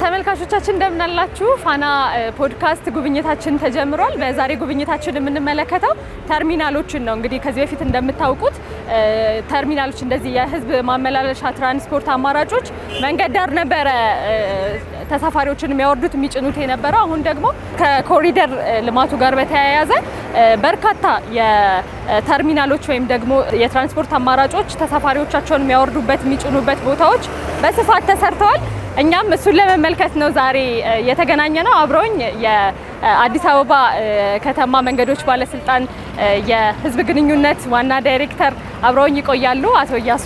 ተመልካቾቻችን እንደምን አላችሁ? ፋና ፖድካስት ጉብኝታችን ተጀምሯል። በዛሬ ጉብኝታችን የምንመለከተው ተርሚናሎችን ነው። እንግዲህ ከዚህ በፊት እንደምታውቁት ተርሚናሎች እንደዚህ የህዝብ ማመላለሻ ትራንስፖርት አማራጮች መንገድ ዳር ነበረ ተሳፋሪዎችን የሚያወርዱት የሚጭኑት የነበረው። አሁን ደግሞ ከኮሪደር ልማቱ ጋር በተያያዘ በርካታ የተርሚናሎች ወይም ደግሞ የትራንስፖርት አማራጮች ተሳፋሪዎቻቸውን የሚያወርዱበት የሚጭኑበት ቦታዎች በስፋት ተሰርተዋል። እኛም እሱን ለመመልከት ነው ዛሬ የተገናኘ ነው። አብረውኝ የአዲስ አበባ ከተማ መንገዶች ባለስልጣን የህዝብ ግንኙነት ዋና ዳይሬክተር አብረውኝ ይቆያሉ። አቶ እያሱ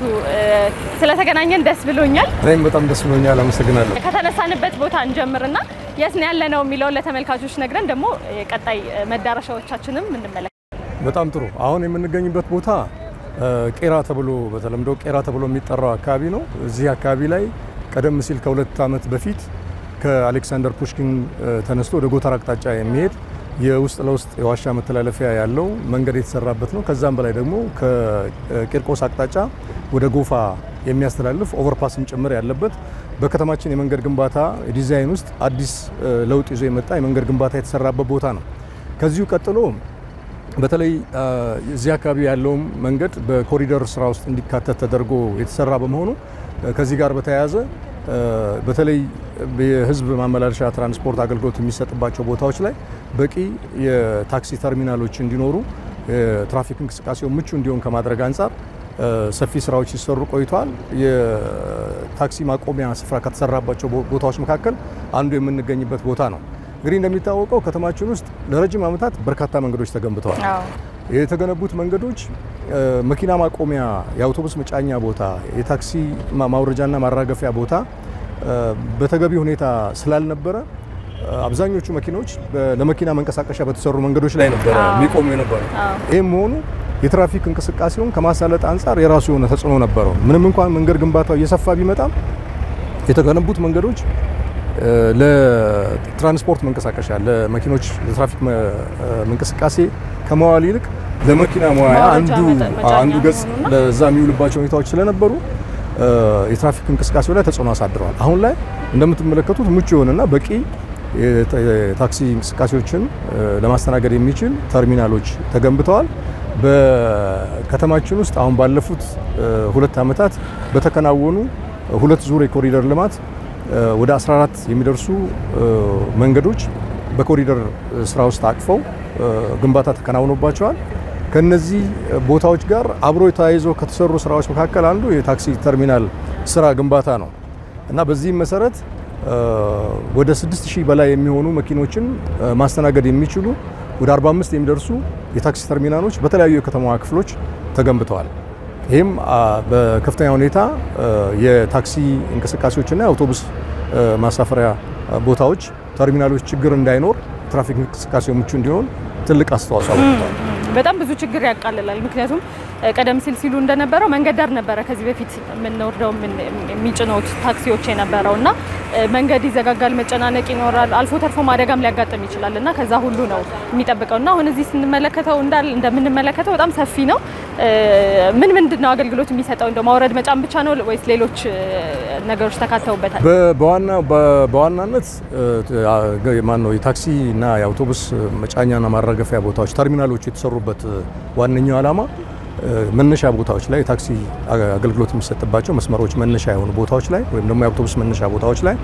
ስለተገናኘን ደስ ብሎኛል። እኔም በጣም ደስ ብሎኛል። አመሰግናለሁ። ከተነሳንበት ቦታ እንጀምርና የት ነው ያለነው የሚለውን ለተመልካቾች ነግረን ደግሞ ቀጣይ መዳረሻዎቻችንም እንመለከት። በጣም ጥሩ። አሁን የምንገኝበት ቦታ ቄራ ተብሎ በተለምዶ ቄራ ተብሎ የሚጠራው አካባቢ ነው። እዚህ አካባቢ ላይ ቀደም ሲል ከ2 ዓመት በፊት ከአሌክሳንደር ፑሽኪን ተነስቶ ወደ ጎተራ አቅጣጫ የሚሄድ የውስጥ ለውስጥ የዋሻ መተላለፊያ ያለው መንገድ የተሰራበት ነው። ከዛም በላይ ደግሞ ከቂርቆስ አቅጣጫ ወደ ጎፋ የሚያስተላልፍ ኦቨርፓስም ጭምር ያለበት በከተማችን የመንገድ ግንባታ ዲዛይን ውስጥ አዲስ ለውጥ ይዞ የመጣ የመንገድ ግንባታ የተሰራበት ቦታ ነው። ከዚሁ ቀጥሎ በተለይ እዚህ አካባቢ ያለውም መንገድ በኮሪደር ስራ ውስጥ እንዲካተት ተደርጎ የተሰራ በመሆኑ ከዚህ ጋር በተያያዘ በተለይ የህዝብ ማመላለሻ ትራንስፖርት አገልግሎት የሚሰጥባቸው ቦታዎች ላይ በቂ የታክሲ ተርሚናሎች እንዲኖሩ የትራፊክ እንቅስቃሴው ምቹ እንዲሆን ከማድረግ አንጻር ሰፊ ስራዎች ሲሰሩ ቆይተዋል። የታክሲ ማቆሚያ ስፍራ ከተሰራባቸው ቦታዎች መካከል አንዱ የምንገኝበት ቦታ ነው። እንግዲህ እንደሚታወቀው ከተማችን ውስጥ ለረጅም ዓመታት በርካታ መንገዶች ተገንብተዋል። የተገነቡት መንገዶች መኪና ማቆሚያ፣ የአውቶቡስ መጫኛ ቦታ፣ የታክሲ ማውረጃና ማራገፊያ ቦታ በተገቢ ሁኔታ ስላልነበረ አብዛኞቹ መኪኖች ለመኪና መንቀሳቀሻ በተሰሩ መንገዶች ላይ ነበር የሚቆሙ የነበረው። ይህም መሆኑ የትራፊክ እንቅስቃሴውን ከማሳለጥ አንጻር የራሱ የሆነ ተጽዕኖ ነበረው። ምንም እንኳን መንገድ ግንባታው እየሰፋ ቢመጣም የተገነቡት መንገዶች ለትራንስፖርት መንቀሳቀሻ ለመኪኖች ለትራፊክ እንቅስቃሴ ከመዋል ይልቅ ለመኪና መዋያ አንዱ ገጽ ለዛ የሚውልባቸው ሁኔታዎች ስለነበሩ የትራፊክ እንቅስቃሴው ላይ ተጽዕኖ አሳድረዋል። አሁን ላይ እንደምትመለከቱት ምቹ የሆነና በቂ የታክሲ እንቅስቃሴዎችን ለማስተናገድ የሚችል ተርሚናሎች ተገንብተዋል። በከተማችን ውስጥ አሁን ባለፉት 2 ዓመታት በተከናወኑ 2 ዙር የኮሪደር ልማት ወደ 14 የሚደርሱ መንገዶች በኮሪደር ስራ ውስጥ አቅፈው ግንባታ ተከናውኖባቸዋል። ከነዚህ ቦታዎች ጋር አብሮ ተያይዞ ከተሰሩ ስራዎች መካከል አንዱ የታክሲ ተርሚናል ስራ ግንባታ ነው እና በዚህም መሰረት ወደ 6000 በላይ የሚሆኑ መኪኖችን ማስተናገድ የሚችሉ ወደ 45 የሚደርሱ የታክሲ ተርሚናሎች በተለያዩ የከተማዋ ክፍሎች ተገንብተዋል። ይህም በከፍተኛ ሁኔታ የታክሲ እንቅስቃሴዎችና የአውቶቡስ ማሳፈሪያ ቦታዎች ተርሚናሎች ችግር እንዳይኖር ትራፊክ እንቅስቃሴው ምቹ እንዲሆን ትልቅ አስተዋጽኦ አበርክተዋል። በጣም ብዙ ችግር ያቃልላል። ምክንያቱም ቀደም ሲል ሲሉ እንደነበረው መንገድ ዳር ነበረ ከዚህ በፊት የምንወርደው የሚጭኑት ታክሲዎች የነበረውና መንገድ ይዘጋጋል፣ መጨናነቅ ይኖራል፣ አልፎ ተርፎ አደጋም ሊያጋጥም ይችላል እና ከዛ ሁሉ ነው የሚጠብቀውና አሁን እዚህ ስንመለከተው እንደምንመለከተው በጣም ሰፊ ነው። ምንድነው አገልግሎት የሚሰጠው? እንደው ማውረድ መጫን ብቻ ነው ወይስ ሌሎች ነገሮች ተካተውበታል? በዋናነት ማነው የታክሲ እና የአውቶቡስ መጫኛና ማራገፊያ ቦታዎች ተርሚናሎች የተሰሩበት ዋነኛው ዓላማ መነሻ ቦታዎች ላይ የታክሲ አገልግሎት የሚሰጥባቸው መስመሮች መነሻ የሆኑ ቦታዎች ላይ ወይም ደግሞ የአውቶቡስ መነሻ ቦታዎች ላይ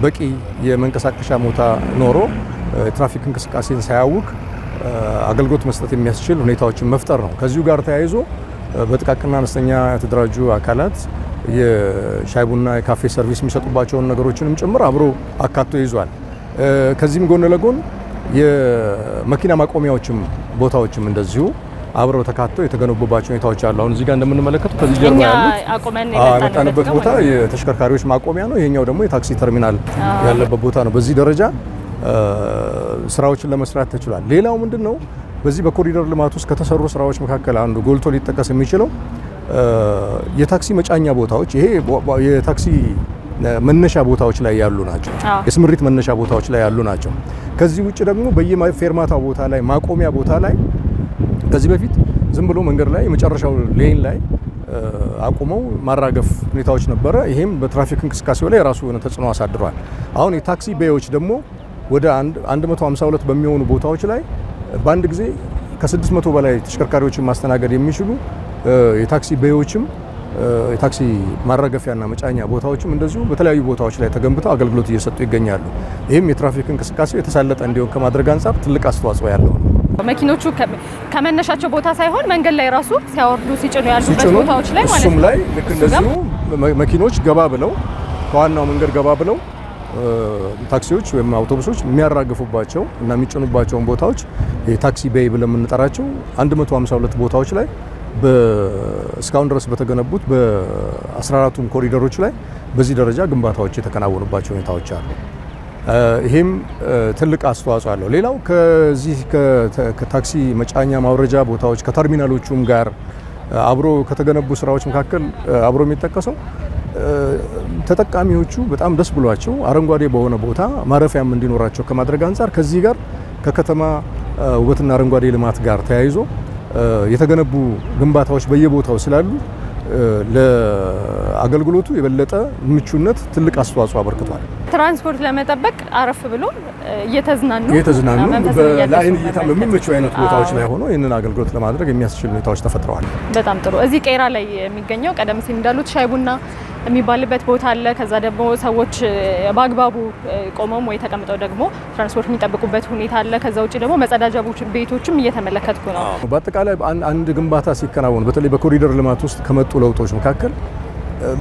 በቂ የመንቀሳቀሻ ቦታ ኖሮ የትራፊክ እንቅስቃሴን ሳያውክ አገልግሎት መስጠት የሚያስችል ሁኔታዎችን መፍጠር ነው። ከዚሁ ጋር ተያይዞ በጥቃቅንና አነስተኛ የተደራጁ አካላት የሻይ ቡና የካፌ ሰርቪስ የሚሰጡባቸውን ነገሮችንም ጭምር አብሮ አካቶ ይዟል። ከዚህም ጎን ለጎን የመኪና ማቆሚያዎችም ቦታዎችም እንደዚሁ አብረው ተካተው የተገነቡባቸው ሁኔታዎች አሉ። አሁን እዚህ ጋር እንደምንመለከተው ከዚህ ጀርባ ያሉት የመጣንበት ቦታ የተሽከርካሪዎች ማቆሚያ ነው። ይሄኛው ደግሞ የታክሲ ተርሚናል ያለበት ቦታ ነው። በዚህ ደረጃ ስራዎችን ለመስራት ተችሏል። ሌላው ምንድነው በዚህ በኮሪደር ልማት ውስጥ ከተሰሩ ስራዎች መካከል አንዱ ጎልቶ ሊጠቀስ የሚችለው የታክሲ መጫኛ ቦታዎች፣ ይሄ የታክሲ መነሻ ቦታዎች ላይ ያሉ ናቸው። የስምሪት መነሻ ቦታዎች ላይ ያሉ ናቸው። ከዚህ ውጭ ደግሞ በየፌርማታ ቦታ ላይ ማቆሚያ ቦታ ላይ ከዚህ በፊት ዝም ብሎ መንገድ ላይ የመጨረሻው ሌን ላይ አቁመው ማራገፍ ሁኔታዎች ነበረ። ይሄም በትራፊክ እንቅስቃሴው ላይ የራሱ የሆነ ተጽዕኖ አሳድሯል። አሁን የታክሲ ቤዎች ደግሞ ወደ 152 በሚሆኑ ቦታዎች ላይ በአንድ ጊዜ ከ600 በላይ ተሽከርካሪዎችን ማስተናገድ የሚችሉ የታክሲ ቤዎችም የታክሲ ማራገፊያና መጫኛ ቦታዎችም እንደዚሁ በተለያዩ ቦታዎች ላይ ተገንብተው አገልግሎት እየሰጡ ይገኛሉ። ይህም የትራፊክ እንቅስቃሴው የተሳለጠ እንዲሆን ከማድረግ አንጻር ትልቅ አስተዋጽኦ ያለው ነው። መኪኖቹ ከመነሻቸው ቦታ ሳይሆን መንገድ ላይ ራሱ ሲያወርዱ ሲጭኑ ያሉበት ቦታዎች ላይ ማለት ነው። እሱም ላይ ልክ እንደዚሁ መኪኖች ገባ ብለው ከዋናው መንገድ ገባ ብለው ታክሲዎች ወይም አውቶቡሶች የሚያራግፉባቸው እና የሚጭኑባቸውን ቦታዎች የታክሲ ቤይ ብለን የምንጠራቸው 152 ቦታዎች ላይ እስካሁን ድረስ በተገነቡት በ14ቱም ኮሪደሮች ላይ በዚህ ደረጃ ግንባታዎች የተከናወኑባቸው ሁኔታዎች አሉ። ይሄም ትልቅ አስተዋጽኦ አለው። ሌላው ከዚህ ከታክሲ መጫኛ ማውረጃ ቦታዎች ከተርሚናሎቹም ጋር አብሮ ከተገነቡ ስራዎች መካከል አብሮ የሚጠቀሰው ተጠቃሚዎቹ በጣም ደስ ብሏቸው አረንጓዴ በሆነ ቦታ ማረፊያም እንዲኖራቸው ከማድረግ አንጻር ከዚህ ጋር ከከተማ ውበትና አረንጓዴ ልማት ጋር ተያይዞ የተገነቡ ግንባታዎች በየቦታው ስላሉ ለአገልግሎቱ የበለጠ ምቹነት ትልቅ አስተዋጽኦ አበርክቷል። ትራንስፖርት ለመጠበቅ አረፍ ብሎ እየተዝናኑ ለአይን እይታ በሚመቹ አይነት ቦታዎች ላይ ሆኖ ይህንን አገልግሎት ለማድረግ የሚያስችል ሁኔታዎች ተፈጥረዋል። በጣም ጥሩ። እዚህ ቄራ ላይ የሚገኘው ቀደም ሲል እንዳሉት ሻይ ቡና የሚባልበት ቦታ አለ። ከዛ ደግሞ ሰዎች በአግባቡ ቆመው ወይ ተቀምጠው ደግሞ ትራንስፖርት የሚጠብቁበት ሁኔታ አለ። ከዛ ውጭ ደግሞ መጸዳጃ ቤቶችም እየተመለከትኩ ነው። በአጠቃላይ አንድ ግንባታ ሲከናወን በተለይ በኮሪደር ልማት ውስጥ ከመጡ ለውጦች መካከል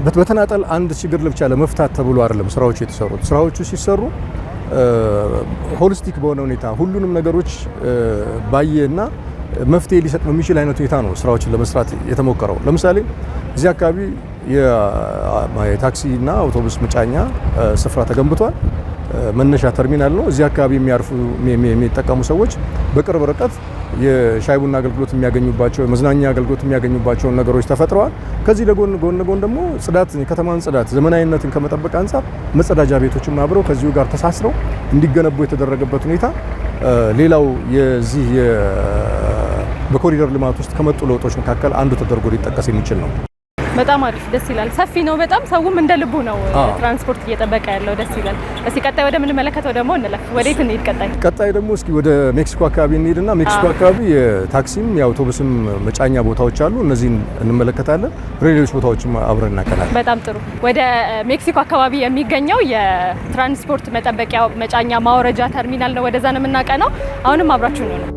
በተናጠል አንድ ችግር ብቻ ለመፍታት ተብሎ አይደለም ስራዎቹ የተሰሩት። ስራዎቹ ሲሰሩ ሆሊስቲክ በሆነ ሁኔታ ሁሉንም ነገሮች ባየና መፍትሄ ሊሰጥ በሚችል አይነት ሁኔታ ነው ስራዎችን ለመስራት የተሞከረው። ለምሳሌ እዚህ አካባቢ የታክሲና አውቶቡስ መጫኛ ስፍራ ተገንብቷል። መነሻ ተርሚናል ነው። እዚህ አካባቢ የሚጠቀሙ ሰዎች በቅርብ ርቀት የሻይ ቡና አገልግሎት የሚያገኙባቸው የመዝናኛ አገልግሎት የሚያገኙባቸውን ነገሮች ተፈጥረዋል። ከዚህ ጎን ለጎን ደግሞ ጽዳት፣ የከተማን ጽዳት ዘመናዊነትን ከመጠበቅ አንጻር መጸዳጃ ቤቶችም አብረው ከዚሁ ጋር ተሳስረው እንዲገነቡ የተደረገበት ሁኔታ ሌላው የዚህ በኮሪደር ልማት ውስጥ ከመጡ ለውጦች መካከል አንዱ ተደርጎ ሊጠቀስ የሚችል ነው። በጣም አሪፍ፣ ደስ ይላል። ሰፊ ነው በጣም ሰውም እንደ ልቡ ነው ትራንስፖርት እየጠበቀ ያለው፣ ደስ ይላል። እስኪ ቀጣይ ወደ ምን መለከተው ደግሞ እንለፍ። ወዴት እንሂድ? ቀጣይ ደግሞ እስኪ ወደ ሜክሲኮ አካባቢ እንሂድና ሜክሲኮ አካባቢ የታክሲም የአውቶቡስም መጫኛ ቦታዎች አሉ። እነዚህን እንመለከታለን። ሌሎች ቦታዎችም አብረን እናቀናለን። በጣም ጥሩ። ወደ ሜክሲኮ አካባቢ የሚገኘው የትራንስፖርት መጠበቂያ መጫኛ ማውረጃ ተርሚናል ነው። ወደዛ ነው የምናቀናው። አሁንም አብራችሁ ነው።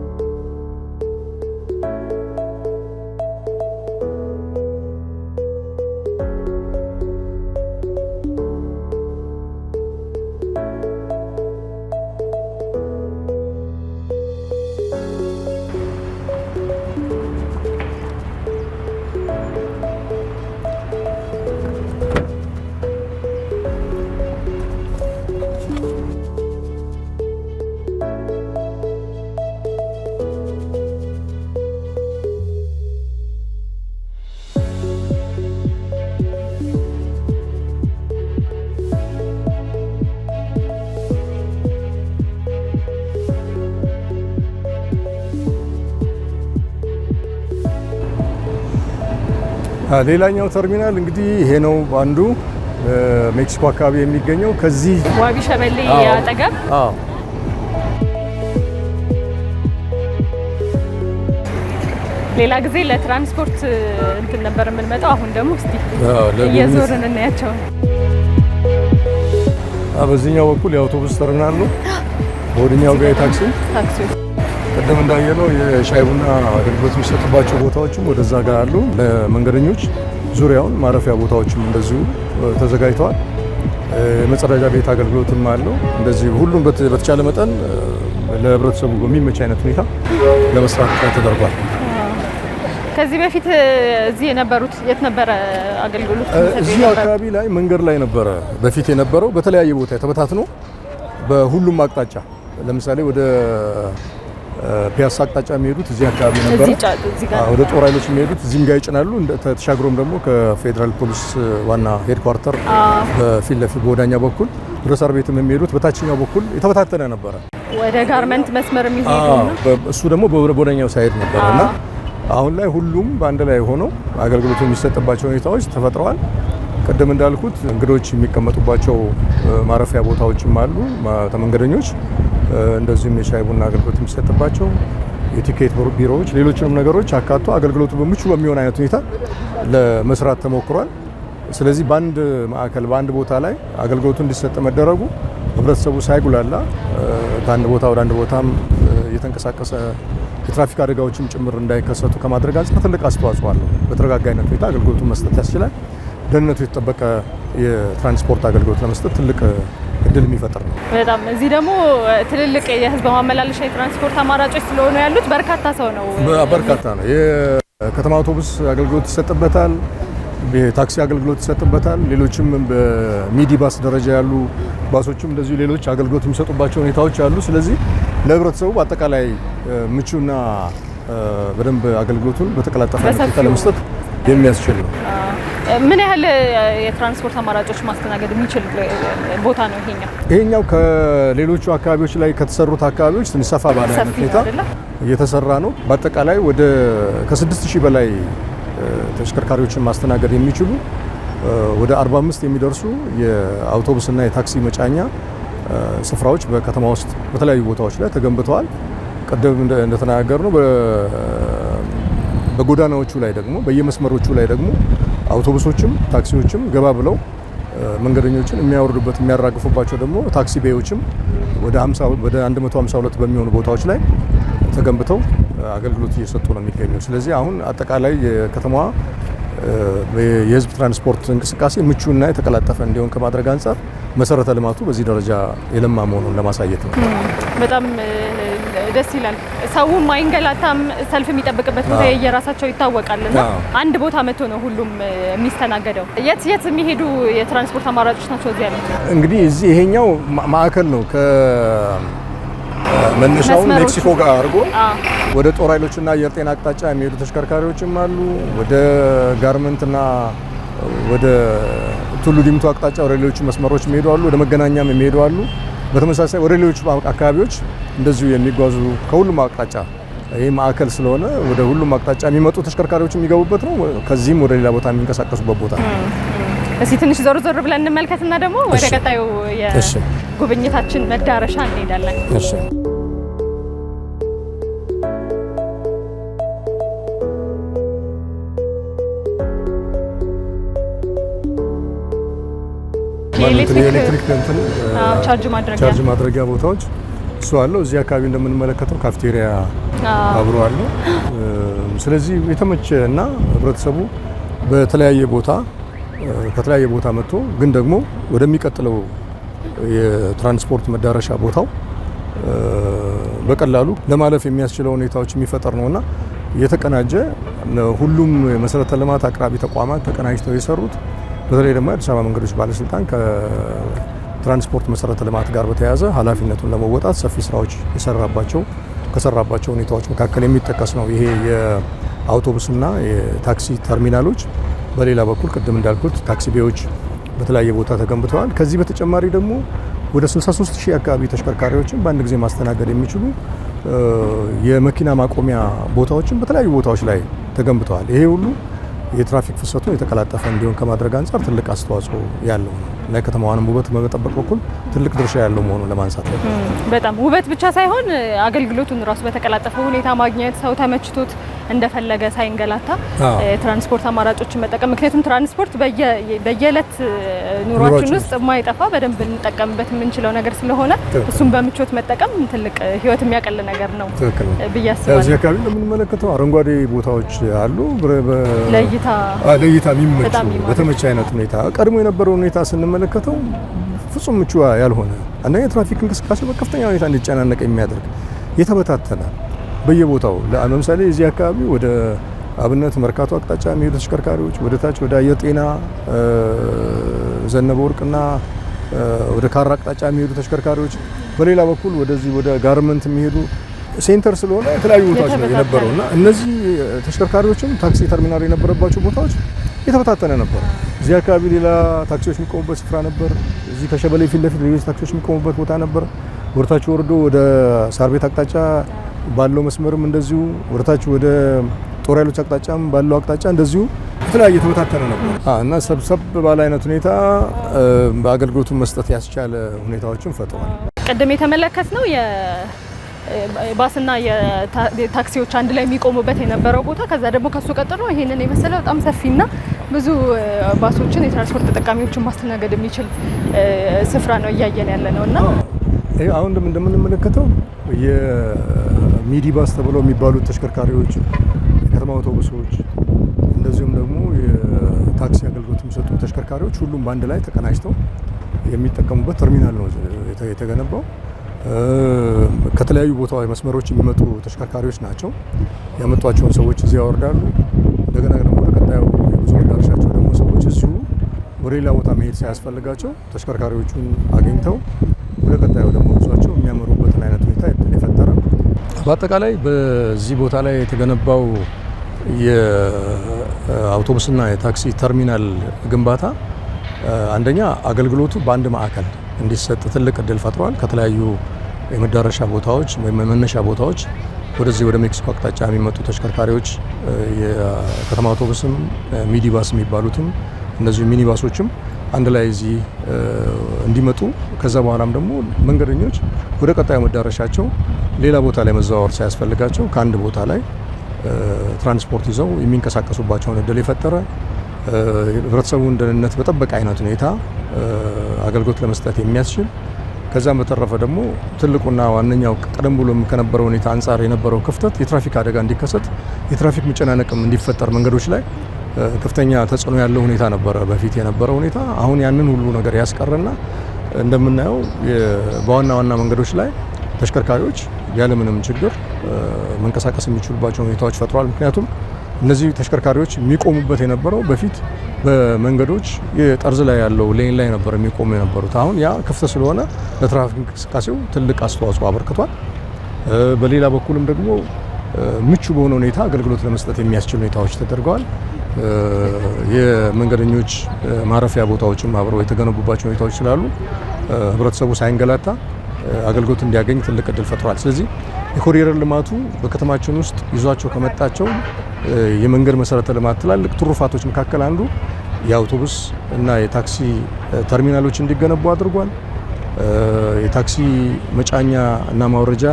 ሌላኛው ተርሚናል እንግዲህ ይሄ ነው አንዱ ሜክሲኮ አካባቢ የሚገኘው ከዚህ ዋቢ ሸበሌ አጠገብ። ሌላ ጊዜ ለትራንስፖርት እንትን ነበር የምንመጣው። አሁን ደግሞ እስቲ እየዞርን እናያቸው። በዚህኛው በኩል የአውቶቡስ ተርሚናል ነው፣ በወዲኛው ጋር የታክሲ ቀደም እንዳየነው የሻይ ቡና አገልግሎት የሚሰጡባቸው ቦታዎችም ወደዛ ጋር አሉ። ለመንገደኞች ዙሪያውን ማረፊያ ቦታዎችም እንደዚሁ ተዘጋጅተዋል። የመጸዳጃ ቤት አገልግሎትም አለው። እንደዚህ ሁሉም በተቻለ መጠን ለህብረተሰቡ በሚመች አይነት ሁኔታ ለመስራት ተደርጓል። ከዚህ በፊት እዚህ የነበሩት የት ነበረ አገልግሎት? እዚህ አካባቢ ላይ መንገድ ላይ ነበረ በፊት የነበረው። በተለያየ ቦታ ተበታትኖ በሁሉም አቅጣጫ ለምሳሌ ወደ ፒያሳ አቅጣጫ የሚሄዱት እዚህ አካባቢ ነበር። ወደ ጦር ኃይሎች የሚሄዱት እዚህም ጋር ይጭናሉ። ተሻግሮም ደግሞ ከፌዴራል ፖሊስ ዋና ሄድኳርተር በፊት ለፊት በወዳኛ በኩል ወደ ሳር ቤትም የሚሄዱት በታችኛው በኩል የተበታተነ ነበረ። ወደ ጋርመንት መስመር የሚሄዱ ነው። እሱ ደግሞ በወዳኛው ሳይድ ነበርና አሁን ላይ ሁሉም በአንድ ላይ ሆነው አገልግሎቱ የሚሰጥባቸው ሁኔታዎች ተፈጥረዋል። ቀደም እንዳልኩት እንግዶች የሚቀመጡባቸው ማረፊያ ቦታዎችም አሉ፣ መንገደኞች እንደዚሁም የሻይ ቡና አገልግሎት የሚሰጥባቸው የቲኬት ቢሮዎች፣ ሌሎችንም ነገሮች አካቶ አገልግሎቱ በምቹ በሚሆን አይነት ሁኔታ ለመስራት ተሞክሯል። ስለዚህ በአንድ ማዕከል በአንድ ቦታ ላይ አገልግሎቱ እንዲሰጥ መደረጉ ህብረተሰቡ ሳይጉላላ ከአንድ ቦታ ወደ አንድ ቦታም የተንቀሳቀሰ የትራፊክ አደጋዎችም ጭምር እንዳይከሰቱ ከማድረግ አንጻር ትልቅ አስተዋጽኦ አለው። በተረጋጋ አይነት ሁኔታ አገልግሎቱን መስጠት ያስችላል። ደህንነቱ የተጠበቀ የትራንስፖርት አገልግሎት ለመስጠት ትልቅ እድል የሚፈጥር ነው። በጣም እዚህ ደግሞ ትልልቅ የህዝብ ማመላለሻ የትራንስፖርት አማራጮች ስለሆኑ ያሉት በርካታ ሰው ነው። በርካታ ነው። የከተማ አውቶቡስ አገልግሎት ይሰጥበታል፣ የታክሲ አገልግሎት ይሰጥበታል። ሌሎችም በሚዲ ባስ ደረጃ ያሉ ባሶችም እንደዚሁ ሌሎች አገልግሎት የሚሰጡባቸው ሁኔታዎች አሉ። ስለዚህ ለህብረተሰቡ አጠቃላይ ምቹና በደንብ አገልግሎቱን በተቀላጠፈ ሁኔታ ለመስጠት የሚያስችል ነው። ምን ያህል የትራንስፖርት አማራጮች ማስተናገድ የሚችል ቦታ ነው ይሄኛው? ከሌሎቹ አካባቢዎች ላይ ከተሰሩት አካባቢዎች ትንሽ ሰፋ ባለ ሁኔታ እየተሰራ ነው። በአጠቃላይ ወደ ከ6000 በላይ ተሽከርካሪዎችን ማስተናገድ የሚችሉ ወደ 45 የሚደርሱ የአውቶቡስና የታክሲ መጫኛ ስፍራዎች በከተማ ውስጥ በተለያዩ ቦታዎች ላይ ተገንብተዋል። ቀደም እንደተናገርነው በጎዳናዎቹ ላይ ደግሞ በየመስመሮቹ ላይ ደግሞ አውቶቡሶችም ታክሲዎችም ገባ ብለው መንገደኞችን የሚያወርዱበት የሚያራግፉባቸው ደግሞ ታክሲ ቤዎችም ወደ 152 በሚሆኑ ቦታዎች ላይ ተገንብተው አገልግሎት እየሰጡ ነው የሚገኘው። ስለዚህ አሁን አጠቃላይ የከተማዋ የህዝብ ትራንስፖርት እንቅስቃሴ ምቹና የተቀላጠፈ እንዲሆን ከማድረግ አንጻር መሰረተ ልማቱ በዚህ ደረጃ የለማ መሆኑን ለማሳየት ነው። በጣም ደስ ይላል። ሰውም አይንገላታም። ሰልፍ የሚጠብቅበት ቦታ የየራሳቸው ይታወቃልና አንድ ቦታ መጥቶ ነው ሁሉም የሚስተናገደው። የት የሚሄዱ የትራንስፖርት አማራጮች ናቸው እዚህ ያሉት? እንግዲህ እዚህ ይሄኛው ማዕከል ነው። ከመነሻውን ሜክሲኮ ጋር አድርጎ ወደ ጦር ኃይሎችና አየር ጤና አቅጣጫ የሚሄዱ ተሽከርካሪዎችም አሉ። ወደ ጋርመንትና ወደ ቱሉ ዲምቱ አቅጣጫ ወደ ሌሎች መስመሮች የሚሄዱ አሉ። ወደ መገናኛም የሚሄዱ አሉ። በተመሳሳይ ወደ ሌሎች አካባቢዎች እንደዚሁ የሚጓዙ ከሁሉም አቅጣጫ ይህ ማዕከል ስለሆነ ወደ ሁሉም አቅጣጫ የሚመጡ ተሽከርካሪዎች የሚገቡበት ነው። ከዚህም ወደ ሌላ ቦታ የሚንቀሳቀሱበት ቦታ ነው። እስቲ ትንሽ ዞር ዞር ብለን እንመልከትና ደግሞ ወደ ቀጣዩ የጉብኝታችን መዳረሻ እንሄዳለን። የኤሌክትሪክ ቻርጅ ማድረጊያ ቦታዎች እሱ አለው። እዚህ አካባቢ እንደምንመለከተው ካፍቴሪያ አብሮ አለው። ስለዚህ የተመቸ እና ህብረተሰቡ በተለያየ ቦታ ከተለያየ ቦታ መጥቶ ግን ደግሞ ወደሚቀጥለው የትራንስፖርት መዳረሻ ቦታው በቀላሉ ለማለፍ የሚያስችለው ሁኔታዎች የሚፈጠር ነውና የተቀናጀ ሁሉም የመሰረተ ልማት አቅራቢ ተቋማት ተቀናጅተው የሰሩት በተለይ ደግሞ የአዲስ አበባ መንገዶች ባለስልጣን ከትራንስፖርት መሰረተ ልማት ጋር በተያያዘ ኃላፊነቱን ለመወጣት ሰፊ ስራዎች ከሰራባቸው ሁኔታዎች መካከል የሚጠቀስ ነው። ይሄ የአውቶቡስና የታክሲ ተርሚናሎች፣ በሌላ በኩል ቅድም እንዳልኩት ታክሲ ቤዎች በተለያየ ቦታ ተገንብተዋል። ከዚህ በተጨማሪ ደግሞ ወደ 63000 አካባቢ ተሽከርካሪዎችን በአንድ ጊዜ ማስተናገድ የሚችሉ የመኪና ማቆሚያ ቦታዎችን በተለያዩ ቦታዎች ላይ ተገንብተዋል። ይሄ ሁሉ የትራፊክ ፍሰቱን የተቀላጠፈ እንዲሆን ከማድረግ አንጻር ትልቅ አስተዋጽኦ ያለው ነው እና የከተማዋንም ውበት በመጠበቅ በኩል ትልቅ ድርሻ ያለው መሆኑን ለማንሳት ነው። በጣም ውበት ብቻ ሳይሆን አገልግሎቱን ራሱ በተቀላጠፈ ሁኔታ ማግኘት፣ ሰው ተመችቶት እንደፈለገ ሳይንገላታ ትራንስፖርት አማራጮችን መጠቀም። ምክንያቱም ትራንስፖርት በየዕለት ኑሯችን ውስጥ የማይጠፋ በደንብ ልንጠቀምበት የምንችለው ነገር ስለሆነ እሱም በምቾት መጠቀም ትልቅ ህይወት የሚያቀል ነገር ነው ብዬ አስባለሁ። እዚህ አካባቢ እንደምንመለከተው አረንጓዴ ቦታዎች አሉ። ለእይታ የሚመቹ በተመቸ አይነት ሁኔታ ቀድሞ የነበረው ሁኔታ ስንመለከተው ፍጹም ምቹ ያልሆነ አንደኛ የትራፊክ እንቅስቃሴ በከፍተኛ ሁኔታ እንዲጨናነቅ የሚያደርግ የተበታተነ በየቦታው ለምሳሌ እዚህ አካባቢ ወደ አብነት መርካቶ አቅጣጫ የሚሄዱ ተሽከርካሪዎች ወደ ታች ወደ አየር ጤና ዘነበ ወርቅና ወደ ካራ አቅጣጫ የሚሄዱ ተሽከርካሪዎች፣ በሌላ በኩል ወደዚህ ወደ ጋርመንት የሚሄዱ ሴንተር ስለሆነ የተለያዩ ቦታዎች ነው የነበረውና እነዚህ ተሽከርካሪዎችም ታክሲ ተርሚናል የነበረባቸው ቦታዎች የተበታተነ ነበር። እዚህ አካባቢ ሌላ ታክሲዎች የሚቆሙበት ስፍራ ነበር። እዚህ ከሸበሌ ፊት ለፊት ሌሎች ታክሲዎች የሚቆሙበት ቦታ ነበር። ወርታች ወርዶ ወደ ሳር ቤት አቅጣጫ ባለው መስመርም እንደዚሁ ወርታች ወደ ጦር ኃይሎች አቅጣጫም ባለው አቅጣጫ እንደዚሁ የተለያየ የተበታተነ ነበር እና ሰብሰብ ባለ አይነት ሁኔታ በአገልግሎቱን መስጠት ያስቻለ ሁኔታዎችን ፈጥሯል። ቅድም የተመለከትነው የባስና የታክሲዎች አንድ ላይ የሚቆሙበት የነበረው ቦታ ከዛ ደግሞ ከሱ ቀጥሎ ይሄንን የመሰለ በጣም ሰፊና ብዙ ባሶችን የትራንስፖርት ተጠቃሚዎችን ማስተናገድ የሚችል ስፍራ ነው እያየን ያለ ነው እና አሁን እንደምንመለከተው የሚኒባስ ተብለው የሚባሉት ተሽከርካሪዎች፣ የከተማ አውቶቡሶች እንደዚሁም ደግሞ የታክሲ አገልግሎት የሚሰጡ ተሽከርካሪዎች ሁሉም በአንድ ላይ ተቀናጅተው የሚጠቀሙበት ተርሚናል ነው የተገነባው። ከተለያዩ ቦታዎች መስመሮች የሚመጡ ተሽከርካሪዎች ናቸው። ያመጧቸውን ሰዎች እዚህ ያወርዳሉ። እንደገና ደግሞ ወደ ቀጣዩ የጉዞ መዳረሻቸው ደግሞ ሰዎች እዚሁ ወደ ሌላ ቦታ መሄድ ሳያስፈልጋቸው ተሽከርካሪዎቹን አግኝተው ወደ ቀጣዩ ደግሞ ጉዟቸው የሚያመሩበትን አይነት ሁኔታ የፈጠረ በአጠቃላይ በዚህ ቦታ ላይ የተገነባው የአውቶቡስና የታክሲ ተርሚናል ግንባታ አንደኛ አገልግሎቱ በአንድ ማዕከል እንዲሰጥ ትልቅ እድል ፈጥሯል። ከተለያዩ የመዳረሻ ቦታዎች ወይም የመነሻ ቦታዎች ወደዚህ ወደ ሜክሲኮ አቅጣጫ የሚመጡ ተሽከርካሪዎች የከተማ አውቶቡስም ሚኒባስ የሚባሉትም እነዚህ ሚኒባሶችም አንድ ላይ እዚህ እንዲመጡ ከዛ በኋላም ደግሞ መንገደኞች ወደ ቀጣዩ መዳረሻቸው ሌላ ቦታ ላይ መዘዋወር ሳያስፈልጋቸው ከአንድ ቦታ ላይ ትራንስፖርት ይዘው የሚንቀሳቀሱባቸውን እድል የፈጠረ ህብረተሰቡን ደህንነት በጠበቀ አይነት ሁኔታ አገልግሎት ለመስጠት የሚያስችል ከዛም በተረፈ ደግሞ ትልቁና ዋነኛው ቀደም ብሎ ከነበረው ሁኔታ አንጻር የነበረው ክፍተት የትራፊክ አደጋ እንዲከሰት የትራፊክ መጨናነቅም እንዲፈጠር መንገዶች ላይ ከፍተኛ ተጽዕኖ ያለው ሁኔታ ነበረ በፊት የነበረው ሁኔታ። አሁን ያንን ሁሉ ነገር ያስቀረና እንደምናየው በዋና ዋና መንገዶች ላይ ተሽከርካሪዎች ያለምንም ችግር መንቀሳቀስ የሚችሉባቸው ሁኔታዎች ፈጥሯል። ምክንያቱም እነዚህ ተሽከርካሪዎች የሚቆሙበት የነበረው በፊት በመንገዶች የጠርዝ ላይ ያለው ሌን ላይ ነበር የሚቆሙ የነበሩት። አሁን ያ ክፍት ስለሆነ ለትራፊክ እንቅስቃሴው ትልቅ አስተዋጽኦ አበርክቷል። በሌላ በኩልም ደግሞ ምቹ በሆነ ሁኔታ አገልግሎት ለመስጠት የሚያስችሉ ሁኔታዎች ተደርገዋል። የመንገደኞች ማረፊያ ቦታዎችም አብረው የተገነቡባቸው ሁኔታዎች ስላሉ ህብረተሰቡ ሳይንገላታ አገልግሎት እንዲያገኝ ትልቅ እድል ፈጥሯል። ስለዚህ የኮሪደር ልማቱ በከተማችን ውስጥ ይዟቸው ከመጣቸው የመንገድ መሰረተ ልማት ትላልቅ ትሩፋቶች መካከል አንዱ የአውቶቡስ እና የታክሲ ተርሚናሎች እንዲገነቡ አድርጓል። የታክሲ መጫኛ እና ማውረጃ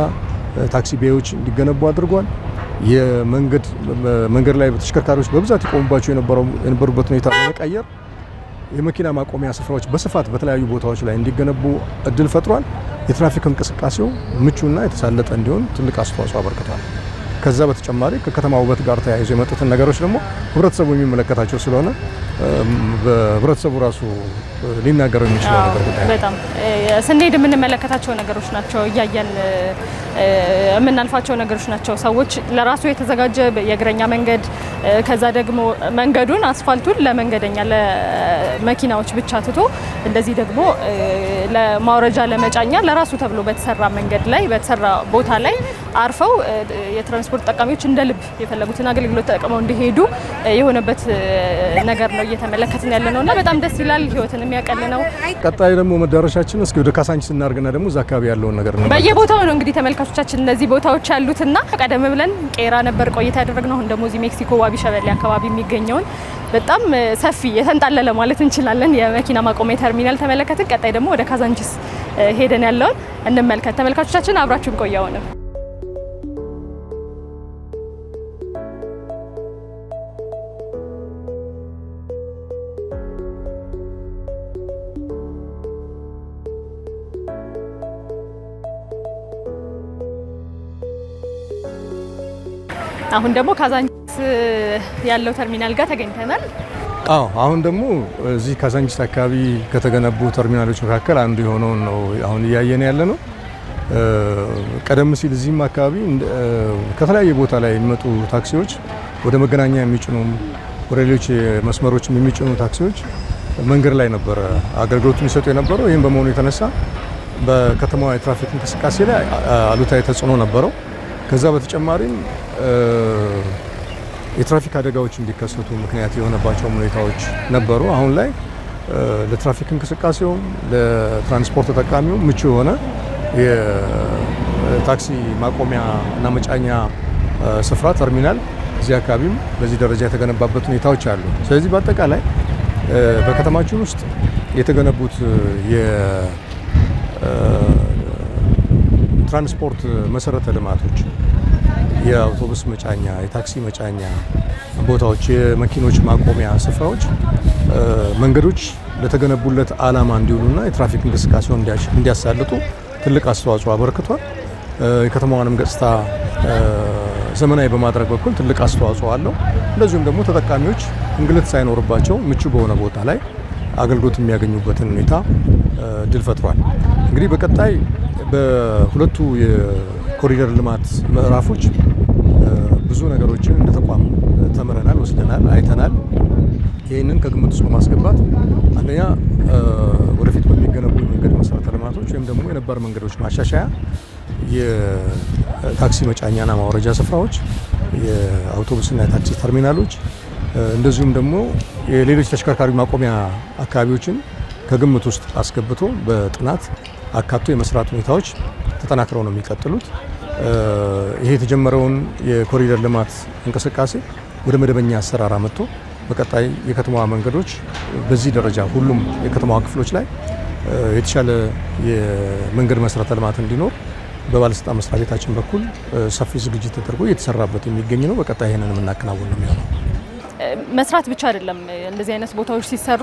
ታክሲ ቤዎች እንዲገነቡ አድርጓል። መንገድ ላይ ተሽከርካሪዎች በብዛት ይቆሙባቸው የነበሩበት ሁኔታ በመቀየር የመኪና ማቆሚያ ስፍራዎች በስፋት በተለያዩ ቦታዎች ላይ እንዲገነቡ እድል ፈጥሯል። የትራፊክ እንቅስቃሴው ምቹና የተሳለጠ እንዲሆን ትልቅ አስተዋጽኦ አበርክቷል። ከዛ በተጨማሪ ከከተማ ውበት ጋር ተያይዞ የመጡትን ነገሮች ደግሞ ህብረተሰቡ የሚመለከታቸው ስለሆነ በህብረተሰቡ ራሱ ሊናገረው የሚችለው ነገር ጉዳይ በጣም ስንሄድ የምንመለከታቸው ነገሮች ናቸው። እያየን የምናልፋቸው ነገሮች ናቸው። ሰዎች ለራሱ የተዘጋጀ የእግረኛ መንገድ ከዛ ደግሞ መንገዱን አስፋልቱን ለመንገደኛ ለመኪናዎች ብቻ ትቶ እንደዚህ ደግሞ ለማውረጃ ለመጫኛ ለራሱ ተብሎ በተሰራ መንገድ ላይ በተሰራ ቦታ ላይ አርፈው የትራንስፖርት ተጠቃሚዎች እንደ ልብ የፈለጉትን አገልግሎት ተጠቅመው እንዲሄዱ የሆነበት ነገር ነው እየተመለከትን ያለ ነውና በጣም ደስ ይላል። ህይወትን የሚያቀል ነው። ቀጣይ ደግሞ መዳረሻችን እስኪ ወደ ካሳንቺስ እናርግና ደግሞ እዛ አካባቢ ያለውን ነገር ነው። በየቦታው ነው እንግዲህ ተመልካቾቻችን እነዚህ ቦታዎች ያሉትና ቀደም ብለን ቄራ ነበር ቆይታ ያደረግነው። አሁን ደግሞ እዚህ ሜክሲኮ ዋቢ ሸበሌ አካባቢ የሚገኘውን በጣም ሰፊ የተንጣለለ ማለት እንችላለን የመኪና ማቆሚያ ተርሚናል ተመለከትን። ቀጣይ ደግሞ ወደ ካዛንቺስ ሄደን ያለውን እንመልከት። ተመልካቾቻችን አብራችሁን ቆያው ነው። አሁን ደግሞ ካዛንቺስ ያለው ተርሚናል ጋር ተገኝተናል። አሁን ደግሞ እዚህ ካዛንቺስ አካባቢ ከተገነቡ ተርሚናሎች መካከል አንዱ የሆነውን ነው አሁን እያየን ያለ ነው። ቀደም ሲል እዚህም አካባቢ ከተለያየ ቦታ ላይ የሚመጡ ታክሲዎች ወደ መገናኛ የሚጭኑ ወደ ሌሎች መስመሮችም የሚጭኑ ታክሲዎች መንገድ ላይ ነበረ አገልግሎት የሚሰጡ የነበረው። ይህም በመሆኑ የተነሳ በከተማዋ የትራፊክ እንቅስቃሴ ላይ አሉታዊ ተጽዕኖ ነበረው። ከዛ በተጨማሪም የትራፊክ አደጋዎች እንዲከሰቱ ምክንያት የሆነባቸው ሁኔታዎች ነበሩ። አሁን ላይ ለትራፊክ እንቅስቃሴውም ለትራንስፖርት ተጠቃሚው ምቹ የሆነ የታክሲ ማቆሚያ እና መጫኛ ስፍራ ተርሚናል እዚህ አካባቢም በዚህ ደረጃ የተገነባበት ሁኔታዎች አሉ። ስለዚህ በአጠቃላይ በከተማችን ውስጥ የተገነቡት የትራንስፖርት መሰረተ ልማቶች የአውቶቡስ መጫኛ፣ የታክሲ መጫኛ ቦታዎች፣ የመኪኖች ማቆሚያ ስፍራዎች መንገዶች ለተገነቡለት ዓላማ እንዲውሉና የትራፊክ እንቅስቃሴውን እንዲያሳልጡ ትልቅ አስተዋጽኦ አበርክቷል። የከተማዋንም ገጽታ ዘመናዊ በማድረግ በኩል ትልቅ አስተዋጽኦ አለው። እንደዚሁም ደግሞ ተጠቃሚዎች እንግልት ሳይኖርባቸው ምቹ በሆነ ቦታ ላይ አገልግሎት የሚያገኙበትን ሁኔታ እድል ፈጥሯል። እንግዲህ በቀጣይ በሁለቱ የኮሪደር ልማት ምዕራፎች ብዙ ነገሮችን እንደ ተቋም ተምረናል፣ ወስደናል፣ አይተናል። ይህንን ከግምት ውስጥ በማስገባት አንደኛ ወደፊት በሚገነቡ የመንገድ መሰረተ ልማቶች ወይም ደግሞ የነባር መንገዶች ማሻሻያ የታክሲ መጫኛና ማውረጃ ስፍራዎች፣ የአውቶቡስና የታክሲ ተርሚናሎች እንደዚሁም ደግሞ የሌሎች ተሽከርካሪ ማቆሚያ አካባቢዎችን ከግምት ውስጥ አስገብቶ በጥናት አካቶ የመስራት ሁኔታዎች ተጠናክረው ነው የሚቀጥሉት። ይሄ የተጀመረውን የኮሪደር ልማት እንቅስቃሴ ወደ መደበኛ አሰራር አመጥቶ በቀጣይ የከተማዋ መንገዶች በዚህ ደረጃ ሁሉም የከተማዋ ክፍሎች ላይ የተሻለ የመንገድ መሰረተ ልማት እንዲኖር በባለስልጣን መስሪያ ቤታችን በኩል ሰፊ ዝግጅት ተደርጎ እየተሰራበት የሚገኝ ነው። በቀጣይ ይሄንን የምናከናውን ነው የሚሆነው። መስራት ብቻ አይደለም። እንደዚህ አይነት ቦታዎች ሲሰሩ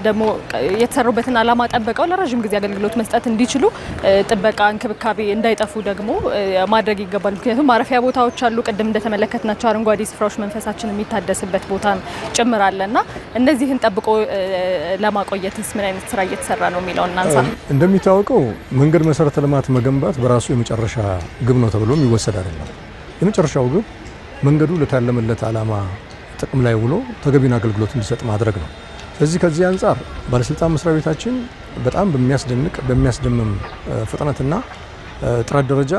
ደግሞ የተሰሩበትን ዓላማ ጠብቀው ለረጅም ጊዜ አገልግሎት መስጠት እንዲችሉ ጥበቃ፣ እንክብካቤ እንዳይጠፉ ደግሞ ማድረግ ይገባል። ምክንያቱም ማረፊያ ቦታዎች አሉ፣ ቅድም እንደተመለከትናቸው አረንጓዴ ስፍራዎች መንፈሳችን የሚታደስበት ቦታ ጭምር አለና እነዚህን ጠብቆ ለማቆየትስ ምን አይነት ስራ እየተሰራ ነው የሚለው እናንሳ። እንደሚታወቀው መንገድ መሰረተ ልማት መገንባት በራሱ የመጨረሻ ግብ ነው ተብሎ የሚወሰድ አይደለም። የመጨረሻው ግብ መንገዱ ለታለመለት ዓላማ ጥቅም ላይ ውሎ ተገቢውን አገልግሎት እንዲሰጥ ማድረግ ነው። ስለዚህ ከዚህ አንጻር ባለስልጣን መስሪያ ቤታችን በጣም በሚያስደምም ፍጥነትና ጥራት ደረጃ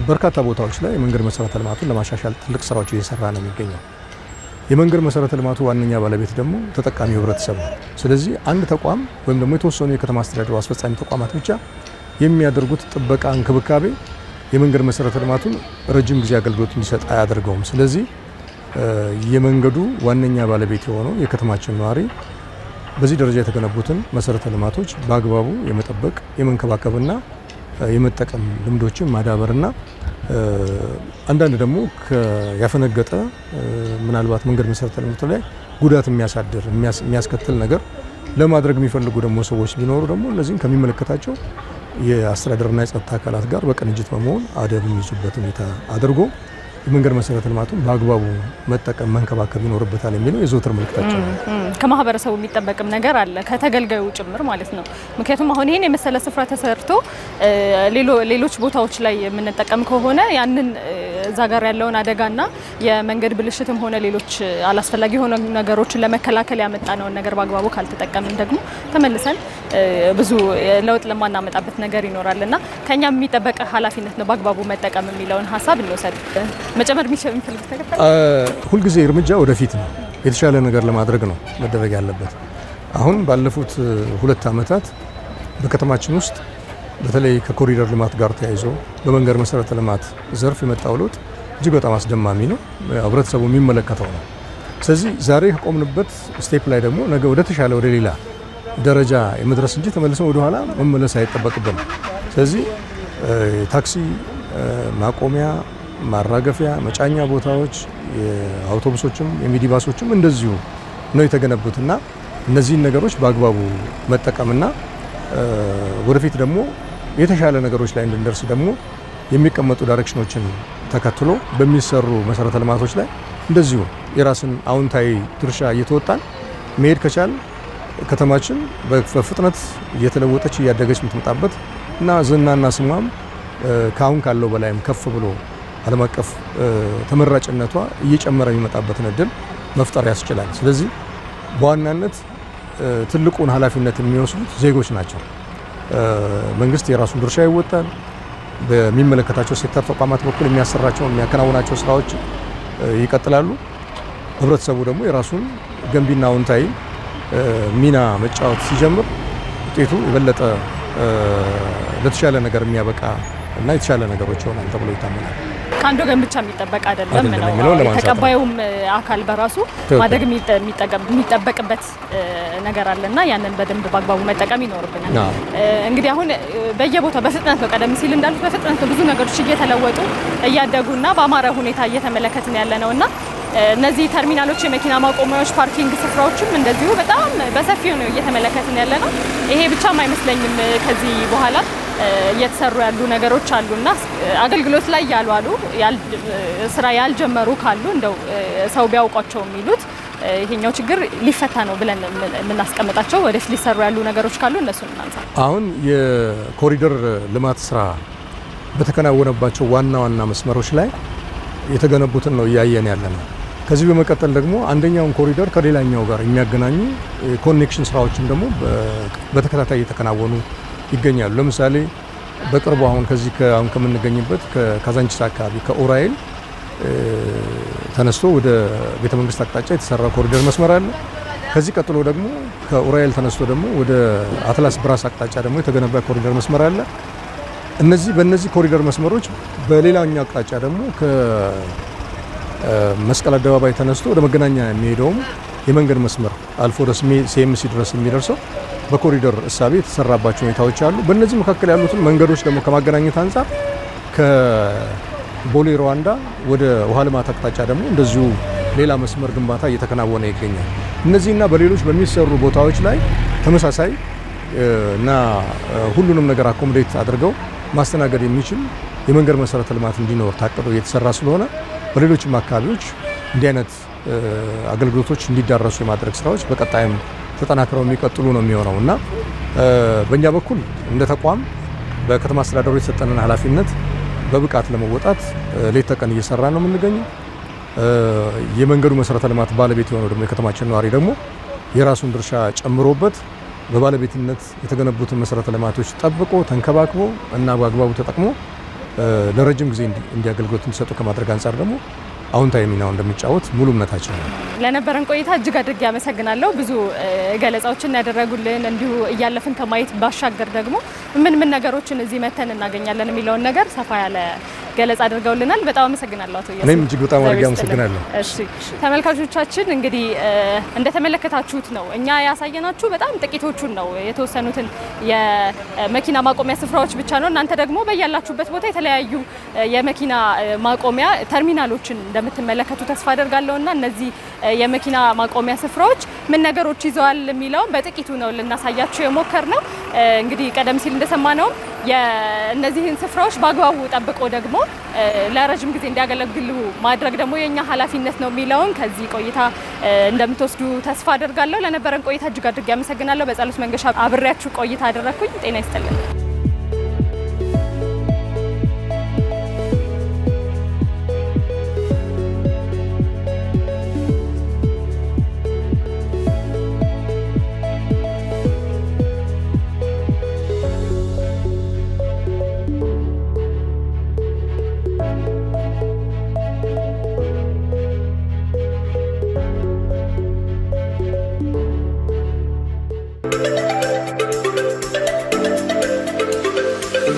በርካታ ቦታዎች ላይ የመንገድ መሰረተ ልማቱን ለማሻሻል ትልቅ ስራዎች እየሰራ ነው የሚገኘው። የመንገድ መሰረተ ልማቱ ዋነኛ ባለቤት ደግሞ ተጠቃሚው ህብረተሰብ ነው። ስለዚህ አንድ ተቋም ወይም ደግሞ የተወሰኑ የከተማ አስተዳደሩ አስፈጻሚ ተቋማት ብቻ የሚያደርጉት ጥበቃ፣ እንክብካቤ የመንገድ መሰረተ ልማቱን ረጅም ጊዜ አገልግሎት እንዲሰጥ አያደርገውም። ስለዚህ የመንገዱ ዋነኛ ባለቤት የሆነው የከተማችን ነዋሪ በዚህ ደረጃ የተገነቡትን መሰረተ ልማቶች በአግባቡ የመጠበቅ የመንከባከብና የመጠቀም ልምዶችን ማዳበርና አንዳንድ ደግሞ ያፈነገጠ ምናልባት መንገድ መሰረተ ልማቱ ላይ ጉዳት የሚያሳድር የሚያስከትል ነገር ለማድረግ የሚፈልጉ ደግሞ ሰዎች ቢኖሩ ደግሞ እነዚህን ከሚመለከታቸው የአስተዳደርና የጸጥታ አካላት ጋር በቅንጅት በመሆን አደብ የሚይዙበት ሁኔታ አድርጎ የመንገድ መሰረተ ልማቱን በአግባቡ መጠቀም መንከባከብ ይኖርበታል የሚለው የዘወትር መልእክታችን ነው። ከማህበረሰቡ የሚጠበቅም ነገር አለ፣ ከተገልጋዩ ጭምር ማለት ነው። ምክንያቱም አሁን ይሄን የመሰለ ስፍራ ተሰርቶ ሌሎች ቦታዎች ላይ የምንጠቀም ከሆነ ያንን እዛ ጋር ያለውን አደጋና የመንገድ ብልሽትም ሆነ ሌሎች አላስፈላጊ የሆኑ ነገሮችን ለመከላከል ያመጣነውን ነገር በአግባቡ ካልተጠቀምን ደግሞ ተመልሰን ብዙ ለውጥ ለማናመጣበት ነገር ይኖራልና ከኛም የሚጠበቅ ኃላፊነት ነው በአግባቡ መጠቀም የሚለውን ሀሳብ እንወሰድ። መጨመር የሚፈልጉት ነገር ሁልጊዜ እርምጃ ወደፊት ነው። የተሻለ ነገር ለማድረግ ነው መደረግ ያለበት። አሁን ባለፉት 2 ዓመታት በከተማችን ውስጥ በተለይ ከኮሪደር ልማት ጋር ተያይዞ በመንገድ መሰረተ ልማት ዘርፍ የመጣው ለውጥ እጅግ በጣም አስደማሚ ነው። ህብረተሰቡ የሚመለከተው ነው። ስለዚህ ዛሬ ከቆምንበት ስቴፕ ላይ ደግሞ ነገ ወደ ተሻለ ወደ ሌላ ደረጃ የመድረስ እንጂ ተመልሰን ወደ ኋላ መመለስ አይጠበቅብን። ስለዚህ ታክሲ ማቆሚያ፣ ማራገፊያ፣ መጫኛ ቦታዎች የአውቶቡሶችም የሚኒባሶችም እንደዚሁ ነው የተገነቡትና እነዚህን ነገሮች በአግባቡ መጠቀምና ወደፊት ደግሞ የተሻለ ነገሮች ላይ እንድንደርስ ደግሞ የሚቀመጡ ዳይሬክሽኖችን ተከትሎ በሚሰሩ መሰረተ ልማቶች ላይ እንደዚሁ የራስን አዎንታዊ ድርሻ እየተወጣን መሄድ ከቻል ከተማችን በፍጥነት እየተለወጠች እያደገች የምትመጣበት እና ዝናና ስሟም ከአሁን ካለው በላይም ከፍ ብሎ ዓለም አቀፍ ተመራጭነቷ እየጨመረ የሚመጣበትን እድል መፍጠር ያስችላል። ስለዚህ በዋናነት ትልቁን ኃላፊነት የሚወስዱት ዜጎች ናቸው። መንግስት የራሱን ድርሻ ይወጣል። በሚመለከታቸው ሴክተር ተቋማት በኩል የሚያከናውናቸው ስራዎች ይቀጥላሉ። ህብረተሰቡ ደግሞ የራሱን ገንቢና አዎንታዊ ሚና መጫወት ሲጀምር ውጤቱ የበለጠ ለተሻለ ነገር የሚያበቃ እና የተሻለ ነገሮች ይሆናል ተብሎ ይታመናል። ከአንድ ወገን ብቻ የሚጠበቅ አይደለም ነው። ተቀባዩም አካል በራሱ ማድረግ የሚጠበቅበት ነገር አለና ያንን በደንብ በአግባቡ መጠቀም ይኖርብናል። እንግዲህ አሁን በየቦታው በፍጥነት ነው፣ ቀደም ሲል እንዳሉት በፍጥነት ነው ብዙ ነገሮች እየተለወጡ እያደጉና በአማረ ሁኔታ እየተመለከትን ያለ ነውና እነዚህ ተርሚናሎች፣ የመኪና ማቆሚያዎች፣ ፓርኪንግ ስፍራዎችም እንደዚሁ በጣም በሰፊው ነው እየተመለከትን ያለ ነው። ይሄ ብቻም አይመስለኝም። ከዚህ በኋላ እየተሰሩ ያሉ ነገሮች አሉና አገልግሎት ላይ ያልዋሉ ስራ ያልጀመሩ ካሉ እንደው ሰው ቢያውቋቸው የሚሉት ይሄኛው ችግር ሊፈታ ነው ብለን የምናስቀምጣቸው ወደፊት ሊሰሩ ያሉ ነገሮች ካሉ እነሱን እናንሳ። አሁን የኮሪደር ልማት ስራ በተከናወነባቸው ዋና ዋና መስመሮች ላይ የተገነቡትን ነው እያየን ያለ ነው። ከዚህ በመቀጠል ደግሞ አንደኛውን ኮሪደር ከሌላኛው ጋር የሚያገናኙ ኮኔክሽን ስራዎችን ደግሞ በተከታታይ እየተከናወኑ ይገኛሉ። ለምሳሌ በቅርቡ አሁን አሁን ከምንገኝበት ከካዛንቺስ አካባቢ ከኡራኤል ተነስቶ ወደ ቤተ መንግስት አቅጣጫ የተሰራ ኮሪደር መስመር አለ። ከዚህ ቀጥሎ ደግሞ ከኡራኤል ተነስቶ ደግሞ ወደ አትላስ ብራስ አቅጣጫ ደግሞ የተገነባ ኮሪደር መስመር አለ። በእነዚህ ኮሪደር መስመሮች በሌላኛው አቅጣጫ ደግሞ ከመስቀል አደባባይ ተነስቶ ወደ መገናኛ የሚሄደውም የመንገድ መስመር አልፎ ሲኤምሲ ድረስ የሚደርሰው በኮሪደር እሳቤ የተሰራባቸው ሁኔታዎች አሉ። በእነዚህ መካከል ያሉትን መንገዶች ደግሞ ከማገናኘት አንጻር ከቦሌ ሩዋንዳ ወደ ውሃ ልማት አቅጣጫ ደግሞ እንደዚሁ ሌላ መስመር ግንባታ እየተከናወነ ይገኛል። እነዚህና በሌሎች በሚሰሩ ቦታዎች ላይ ተመሳሳይ እና ሁሉንም ነገር አኮሞዴት አድርገው ማስተናገድ የሚችል የመንገድ መሰረተ ልማት እንዲኖር ታቅዶ እየተሰራ ስለሆነ በሌሎችም አካባቢዎች እንዲህ አይነት አገልግሎቶች እንዲዳረሱ የማድረግ ስራዎች በቀጣይም ተጠናክረው የሚቀጥሉ ነው የሚሆነው እና በእኛ በኩል እንደ ተቋም በከተማ አስተዳደሩ የተሰጠንን ኃላፊነት በብቃት ለመወጣት ሌት ተቀን እየሰራ ነው የምንገኘው። የመንገዱ መሰረተ ልማት ባለቤት የሆነው ደግሞ የከተማችን ነዋሪ ደግሞ የራሱን ድርሻ ጨምሮበት በባለቤትነት የተገነቡትን መሰረተ ልማቶች ጠብቆ ተንከባክቦ እና በአግባቡ ተጠቅሞ ለረጅም ጊዜ እንዲያገልግሎት እንዲሰጡ ከማድረግ አንጻር ደግሞ አዎንታዊ ሚናው እንደሚጫወት ሙሉ እምነታችን ነው። ለነበረን ቆይታ እጅግ አድርጌ አመሰግናለሁ። ብዙ ገለጻዎችን ያደረጉልን እንዲሁ እያለፍን ከማየት ባሻገር ደግሞ ምን ነገሮችን እዚህ መተን እናገኛለን የሚለውን ነገር ሰፋ ያለ ገለጻ አድርገውልናል። በጣም አመሰግናለሁ አቶ ኢየሱስ። እኔም እጅግ በጣም አድርጌ አመሰግናለሁ። እሺ ተመልካቾቻችን እንግዲህ እንደተመለከታችሁት ነው እኛ ያሳየናችሁ በጣም ጥቂቶቹን ነው፣ የተወሰኑትን የመኪና ማቆሚያ ስፍራዎች ብቻ ነው። እናንተ ደግሞ በያላችሁበት ቦታ የተለያዩ የመኪና ማቆሚያ ተርሚናሎችን እንደምትመለከቱ ተስፋ አደርጋለሁና እነዚህ የመኪና ማቆሚያ ስፍራዎች ምን ነገሮች ይዘዋል የሚለውን በጥቂቱ ነው ልናሳያችሁ የሞከርነው። እንግዲህ ቀደም ሲል እንደሰማነው የእነዚህን ስፍራዎች በአግባቡ ጠብቆ ደግሞ ለረጅም ጊዜ እንዲያገለግሉ ማድረግ ደግሞ የኛ ኃላፊነት ነው የሚለውን ከዚህ ቆይታ እንደምትወስዱ ተስፋ አደርጋለሁ። ለነበረን ቆይታ እጅግ አድርጌ አመሰግናለሁ። በጸሎት መንገሻ አብሬያችሁ ቆይታ አደረኩኝ። ጤና ይስጥልኝ።